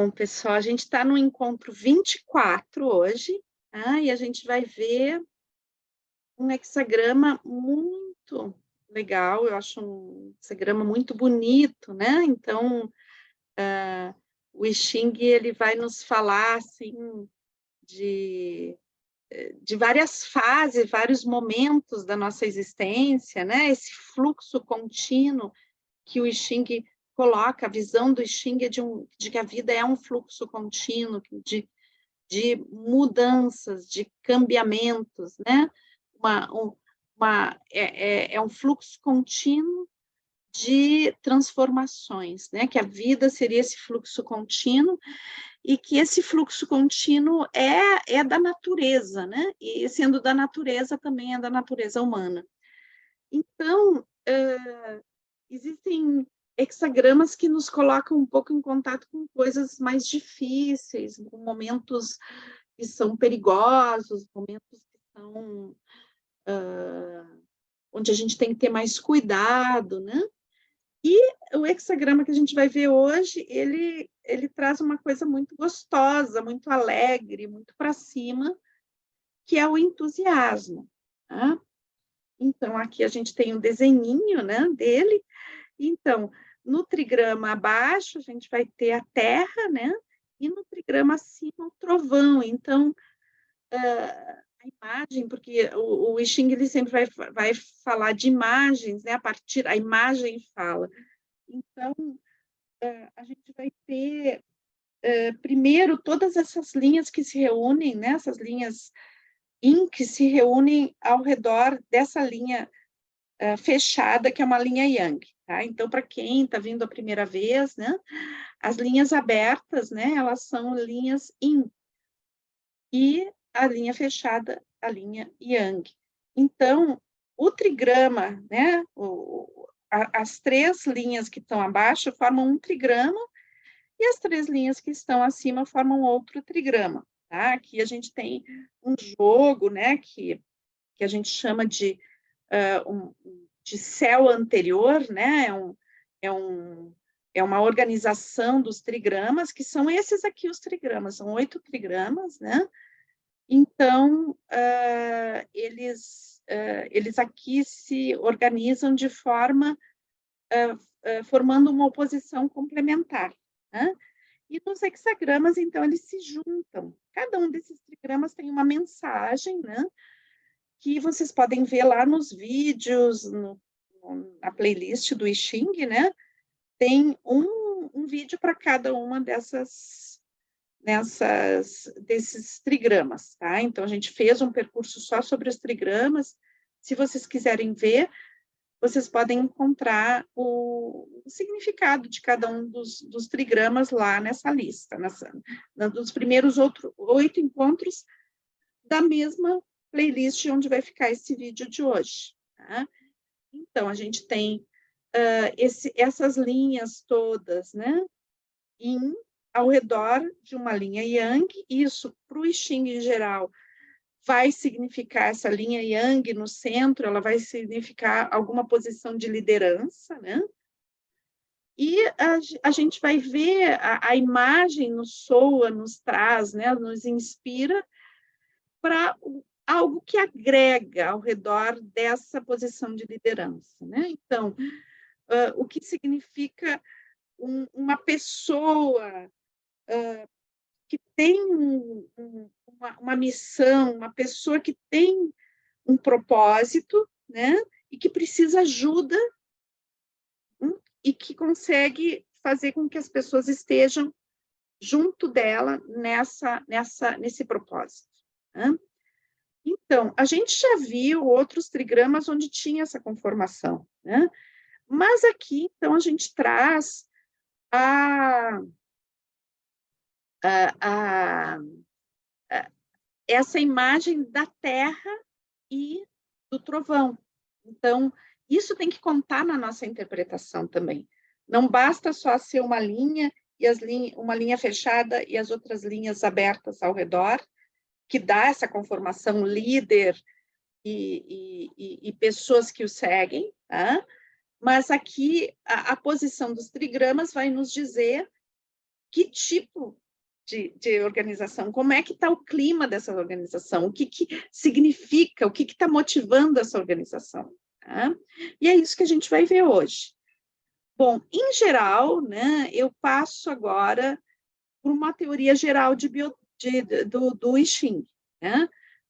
Bom, pessoal, a gente está no encontro 24 hoje, tá? E a gente vai ver um hexagrama muito legal, eu acho um hexagrama muito bonito, né? Então, o I Ching, ele vai nos falar, assim, de, de várias fases, vários momentos da nossa existência, né? Esse fluxo contínuo que o I Ching coloca, a visão do I Ching é de que a vida é um fluxo contínuo, de mudanças, de cambiamentos, né? É um fluxo contínuo de transformações, né? Que a vida seria esse fluxo contínuo e que esse fluxo contínuo é da natureza, né? E sendo da natureza, também é da natureza humana. Então, existem hexagramas que nos colocam um pouco em contato com coisas mais difíceis, com momentos que são perigosos, momentos que são onde a gente tem que ter mais cuidado, né? E o hexagrama que a gente vai ver hoje, ele traz uma coisa muito gostosa, muito alegre, muito para cima, que é o entusiasmo. Tá? Então, aqui a gente tem um desenhinho, né, dele. Então, no trigrama abaixo, a gente vai ter a terra, né? E no trigrama acima, o trovão. Então, a imagem, porque o I Ching ele sempre vai falar de imagens, né? A imagem fala. Então, a gente vai ter, primeiro, todas essas linhas que se reúnem, né? Essas linhas Yin que se reúnem ao redor dessa linha fechada, que é uma linha Yang. Tá? Então, para quem está vindo a primeira vez, né? As linhas abertas, né? Elas são linhas Yin. E a linha fechada, a linha Yang. Então, o trigrama, né, as três linhas que estão abaixo formam um trigrama e as três linhas que estão acima formam outro trigrama. Tá? Aqui a gente tem um jogo, né, que a gente chama de céu anterior, né, é uma organização dos trigramas, que são esses aqui os trigramas, são 8 trigramas, né? Então, eles aqui se organizam de forma, formando uma oposição complementar. Né? E nos hexagramas, então, eles se juntam. Cada um desses trigramas tem uma mensagem, né? Que vocês podem ver lá nos vídeos, na playlist do I Ching, né? Tem um vídeo para cada uma desses trigramas, tá? Então, a gente fez um percurso só sobre os trigramas. Se vocês quiserem ver, vocês podem encontrar o significado de cada um dos trigramas lá nessa lista, dos primeiros 8 encontros da mesma playlist onde vai ficar esse vídeo de hoje. Tá? Então, a gente tem essas linhas todas, né? Ao redor de uma linha Yang, isso para o I Ching em geral vai significar essa linha Yang no centro, ela vai significar alguma posição de liderança, né? E a gente vai ver a imagem nos soa, nos traz, né? Nos inspira para algo que agrega ao redor dessa posição de liderança, né? Então, o que significa uma pessoa que tem uma missão, uma pessoa que tem um propósito, né? E que precisa ajuda e que consegue fazer com que as pessoas estejam junto dela nesse propósito. Né? Então, a gente já viu outros trigramas onde tinha essa conformação, né? Mas aqui, então, a gente traz essa imagem da terra e do trovão. Então, isso tem que contar na nossa interpretação também. Não basta só ser uma linha uma linha fechada e as outras linhas abertas ao redor, que dá essa conformação líder e pessoas que o seguem, tá? Mas aqui a posição dos trigramas vai nos dizer que tipo de organização, como é que está o clima dessa organização, o que significa, o que está motivando essa organização. Tá? E é isso que a gente vai ver hoje. Bom, em geral, né, eu passo agora por uma teoria geral do I Ching, né?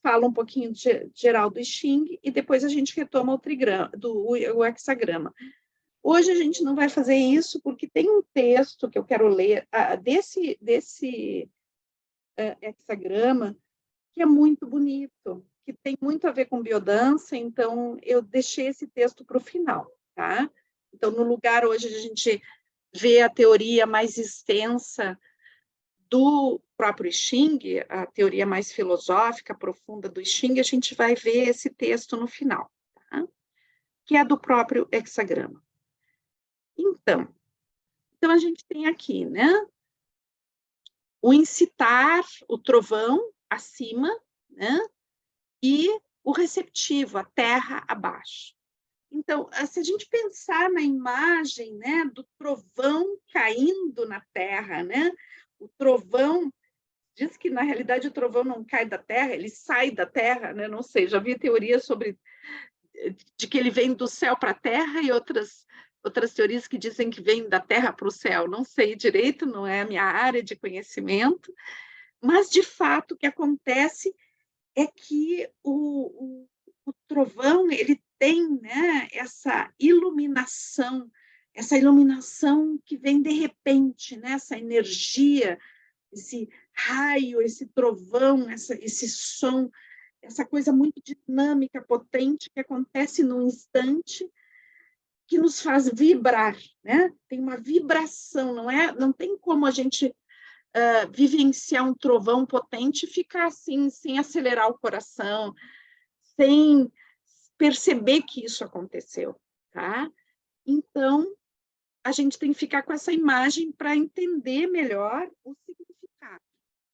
Falo um pouquinho geral do I Ching e depois a gente retoma o trigrama, o hexagrama. Hoje a gente não vai fazer isso porque tem um texto que eu quero ler desse hexagrama que é muito bonito, que tem muito a ver com biodança, então eu deixei esse texto para o final, tá? Então, no lugar hoje de a gente ver a teoria mais extensa do próprio I Ching, a teoria mais filosófica, profunda do I Ching, a gente vai ver esse texto no final, tá? Que é do próprio hexagrama. Então a gente tem aqui, né? O incitar, o trovão acima, né? E o receptivo, a terra abaixo. Então, se a gente pensar na imagem, né, do trovão caindo na terra, né? O trovão diz que na realidade o trovão não cai da terra, ele sai da terra, né? Não sei, já vi teorias sobre de que ele vem do céu para a terra e outras teorias que dizem que vem da terra para o céu. Não sei direito, não é a minha área de conhecimento, mas de fato o que acontece é que o trovão ele tem, né, essa iluminação que vem de repente, né, essa energia, esse raio, esse trovão, esse som, essa coisa muito dinâmica, potente, que acontece num instante, que nos faz vibrar, né? Tem uma vibração, não tem como a gente vivenciar um trovão potente e ficar assim, sem acelerar o coração, sem perceber que isso aconteceu, tá? Então, a gente tem que ficar com essa imagem para entender melhor o significado,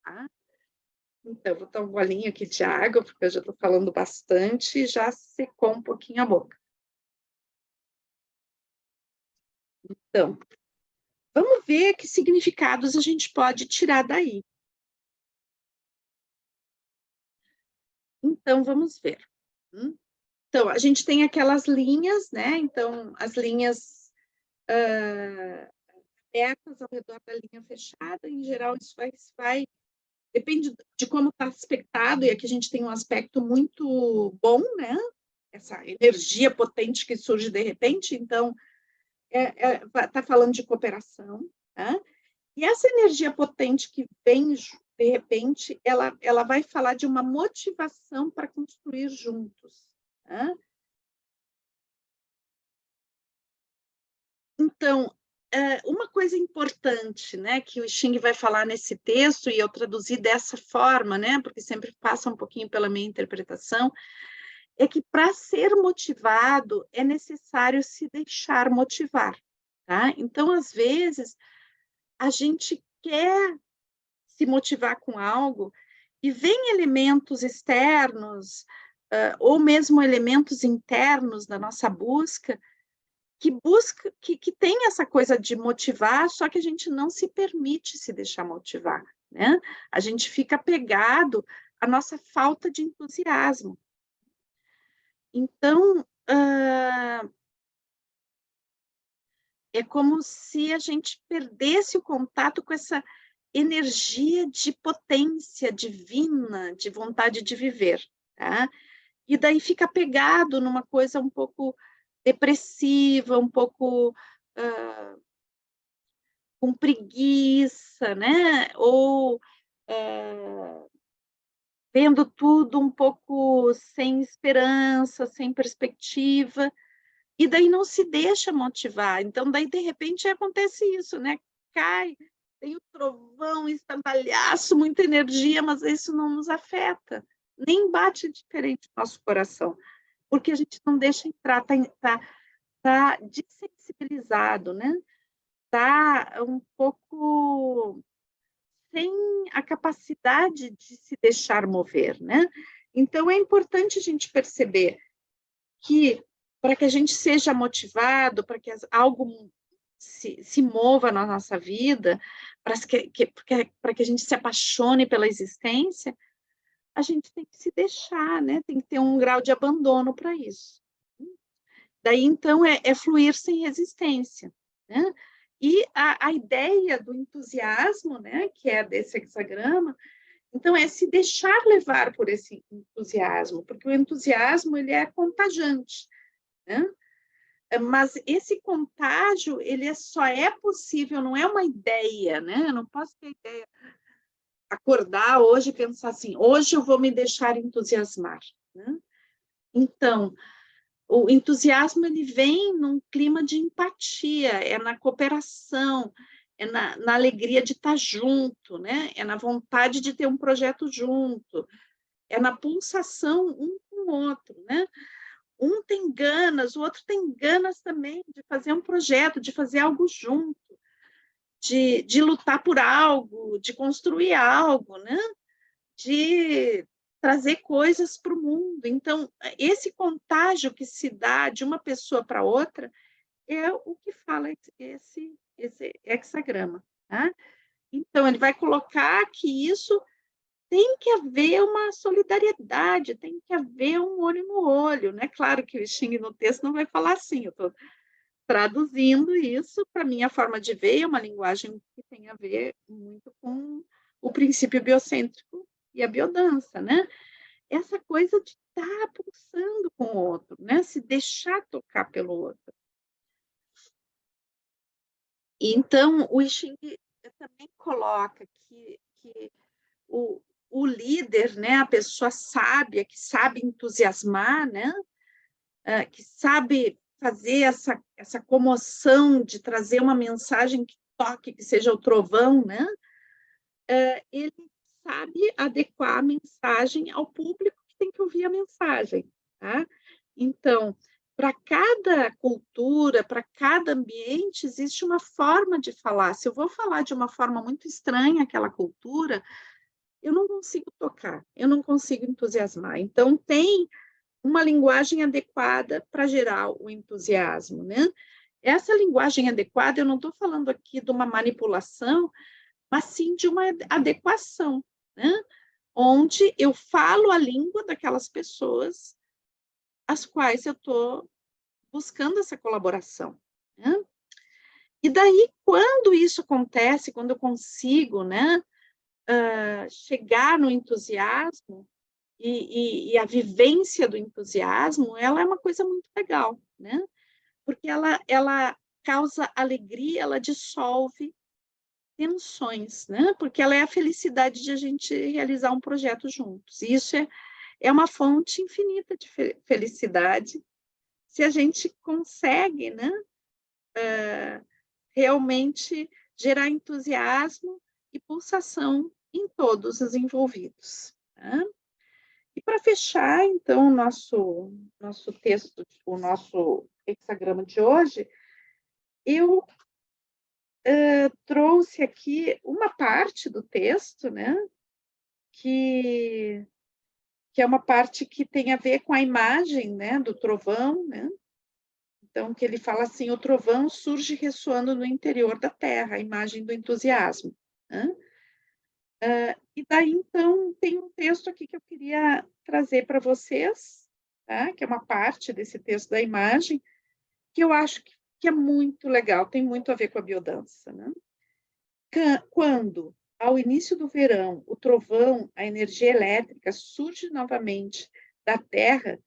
tá? Então, vou dar um golinho aqui de água, porque eu já estou falando bastante e já secou um pouquinho a boca. Então, vamos ver que significados a gente pode tirar daí. Então, vamos ver. Então, a gente tem aquelas linhas, né? Então, as linhas abertas ao redor da linha fechada, em geral, isso vai depende de como está aspectado, e aqui a gente tem um aspecto muito bom, né? Essa energia potente que surge de repente, então, está falando de cooperação, tá? E essa energia potente que vem de repente, ela vai falar de uma motivação para construir juntos, tá? Então, uma coisa importante, né, que o Xing vai falar nesse texto, e eu traduzi dessa forma, né, porque sempre passa um pouquinho pela minha interpretação, é que para ser motivado é necessário se deixar motivar, tá? Então, às vezes, a gente quer se motivar com algo e vem elementos externos, ou mesmo elementos internos da nossa busca, que tem essa coisa de motivar, só que a gente não se permite se deixar motivar, né? A gente fica apegado à nossa falta de entusiasmo. Então, é como se a gente perdesse o contato com essa energia de potência divina, de vontade de viver, tá? E daí fica apegado numa coisa um pouco depressiva, um pouco com preguiça, né? Ou vendo tudo um pouco sem esperança, sem perspectiva, e daí não se deixa motivar. Então, daí, de repente, acontece isso, né? Cai, tem o trovão, estardalhaço, muita energia, mas isso não nos afeta, nem bate diferente no nosso coração, porque a gente não deixa entrar, tá desensibilizado, né? Tá um pouco sem a capacidade de se deixar mover, né? Então, é importante a gente perceber que, para que a gente seja motivado, para que algo se mova na nossa vida, para que a gente se apaixone pela existência, a gente tem que se deixar, né? Tem que ter um grau de abandono para isso. Daí, então, é fluir sem resistência, né? E a ideia do entusiasmo, né, que é desse hexagrama, então é se deixar levar por esse entusiasmo, porque o entusiasmo ele é contagiante, né? Mas esse contágio ele só é possível, não é uma ideia, né? Eu não posso ter ideia, acordar hoje e pensar assim, hoje eu vou me deixar entusiasmar, né? Então, o entusiasmo ele vem num clima de empatia, é na cooperação, é na alegria de estar junto, né? É na vontade de ter um projeto junto, é na pulsação um com o outro, né? Um tem ganas, o outro tem ganas também de fazer um projeto, de fazer algo junto, de lutar por algo, de construir algo, né? De trazer coisas para o mundo. Então, esse contágio que se dá de uma pessoa para outra é o que fala esse hexagrama. Tá? Então, ele vai colocar que isso tem que haver uma solidariedade, tem que haver um olho no olho. Né? Claro que o Xing no texto não vai falar assim, eu estou traduzindo isso para a minha forma de ver, é uma linguagem que tem a ver muito com o princípio biocêntrico e a biodança, né? Essa coisa de estar pulsando com o outro, né? Se deixar tocar pelo outro. Então, o I Ching também coloca que o líder, né, a pessoa sábia, que sabe entusiasmar, né, que sabe fazer essa comoção de trazer uma mensagem que toque, que seja o trovão, né, ele sabe adequar a mensagem ao público que tem que ouvir a mensagem. Tá? Então, para cada cultura, para cada ambiente, existe uma forma de falar. Se eu vou falar de uma forma muito estranha àquela cultura, eu não consigo tocar, eu não consigo entusiasmar. Então, tem uma linguagem adequada para gerar o entusiasmo, né? Essa linguagem adequada, eu não estou falando aqui de uma manipulação, mas sim de uma adequação, né? Onde eu falo a língua daquelas pessoas as quais eu estou buscando essa colaboração. Né? E daí, quando isso acontece, quando eu consigo, né, chegar no entusiasmo, e a vivência do entusiasmo, ela é uma coisa muito legal, né? Porque ela causa alegria, ela dissolve tensões, né? Porque ela é a felicidade de a gente realizar um projeto juntos. E isso é uma fonte infinita de felicidade se a gente consegue, né? Realmente gerar entusiasmo e pulsação em todos os envolvidos. Tá? E para fechar, então, o nosso texto, o nosso hexagrama de hoje, eu trouxe aqui uma parte do texto, né, que é uma parte que tem a ver com a imagem, né, do trovão, né? Então, que ele fala assim, o trovão surge ressoando no interior da terra, a imagem do entusiasmo. Né? E daí, então, tem um texto aqui que eu queria trazer para vocês, tá? Que é uma parte desse texto da imagem, que eu acho que é muito legal, tem muito a ver com a biodança. Né? Quando, ao início do verão, o trovão, a energia elétrica, surge novamente da terra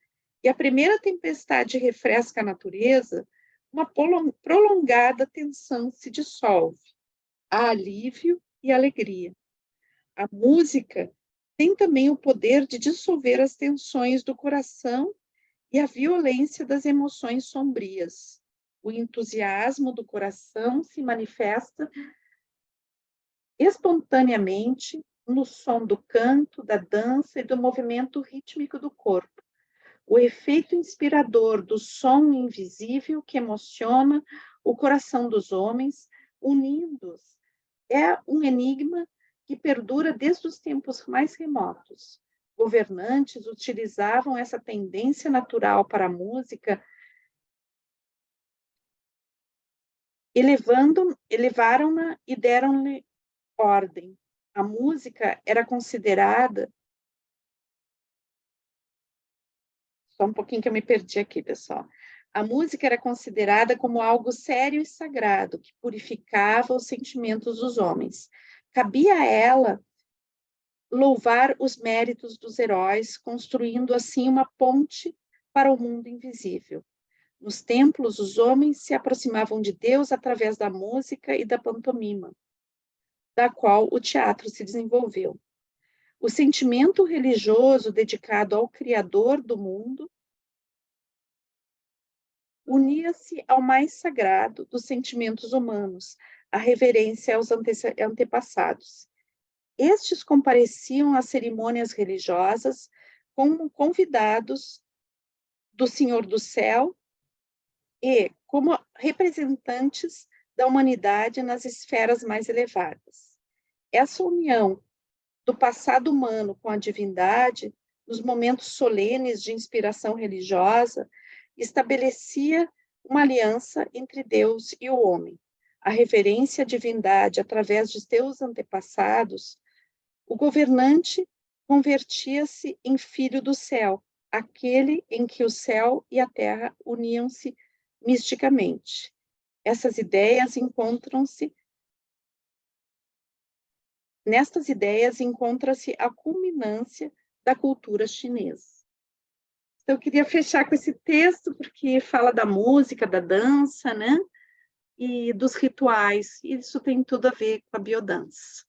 e a primeira tempestade refresca a natureza, uma prolongada tensão se dissolve. Há alívio e alegria. A música tem também o poder de dissolver as tensões do coração e a violência das emoções sombrias. O entusiasmo do coração se manifesta espontaneamente no som do canto, da dança e do movimento rítmico do corpo. O efeito inspirador do som invisível que emociona o coração dos homens, unindo-os, é um enigma que perdura desde os tempos mais remotos. Governantes utilizavam essa tendência natural para a música, elevaram-na e deram-lhe ordem. A música era considerada... Só um pouquinho que eu me perdi aqui, pessoal. A música era considerada como algo sério e sagrado, que purificava os sentimentos dos homens. Cabia a ela louvar os méritos dos heróis, construindo assim uma ponte para o mundo invisível. Nos templos, os homens se aproximavam de Deus através da música e da pantomima, da qual o teatro se desenvolveu. O sentimento religioso dedicado ao Criador do mundo unia-se ao mais sagrado dos sentimentos humanos, a reverência aos antepassados. Estes compareciam às cerimônias religiosas como convidados do Senhor do Céu e como representantes da humanidade nas esferas mais elevadas. Essa união do passado humano com a divindade, nos momentos solenes de inspiração religiosa, estabelecia uma aliança entre Deus e o homem. A reverência à divindade através de seus antepassados, o governante convertia-se em filho do céu, aquele em que o céu e a terra uniam-se misticamente. Essas ideias encontram-se Nestas ideias encontra-se a culminância da cultura chinesa. Então, eu queria fechar com esse texto, porque fala da música, da dança, né? E dos rituais. E isso tem tudo a ver com a biodança.